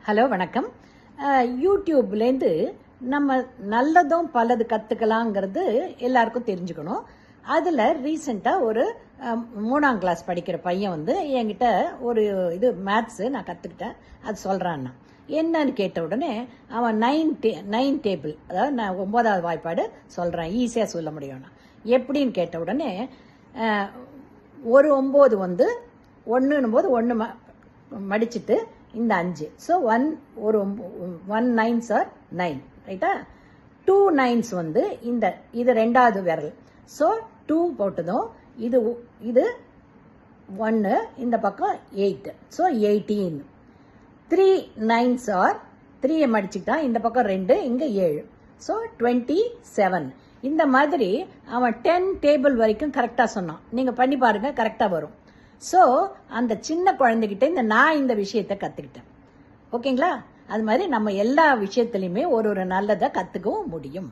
Hello வணக்கம். யூடியூப்லேருந்து நம்ம நல்லதும் பலது கற்றுக்கலாங்கிறது எல்லாருக்கும் தெரிஞ்சுக்கணும். அதில் ரீசெண்டாக ஒரு 3ஆம் கிளாஸ் படிக்கிற பையன் என்கிட்ட ஒரு இது மேத்ஸு நான் கற்றுக்கிட்டேன், அது சொல்கிறான்னா என்னன்னு கேட்ட உடனே அவன் 9 டேபிள், அதாவது நான் 9வது வாய்ப்பாடு சொல்கிறேன், ஈஸியாக சொல்ல முடியும்னா எப்படின்னு கேட்ட உடனே ஒரு 9 ஒன்றுன்னும் போது 1 மடிச்சுட்டு இந்த 5, ஸோ 1 9s ஆர் 9, ரைட்டா? 2 9s இந்த இது 2வது விரல், ஸோ 2 போட்டதும் இது 1, இந்த பக்கம் 8, ஸோ 18. 3 9s ஆர் 3 மடிச்சுக்கிட்டா இந்த பக்கம் 2, இங்கே 7, ஸோ 27. இந்த மாதிரி அவன் 10 டேபிள் வரைக்கும் கரெக்டாக சொன்னான். நீங்கள் பண்ணி பாருங்க, கரெக்டாக வரும். ஸோ அந்த சின்ன குழந்தைகிட்ட நான் இந்த விஷயத்தை கற்றுக்கிட்டேன். ஓகேங்களா? அது மாதிரி நம்ம எல்லா விஷயத்துலையுமே ஒரு நல்லதை கற்றுக்கவும் முடியும்.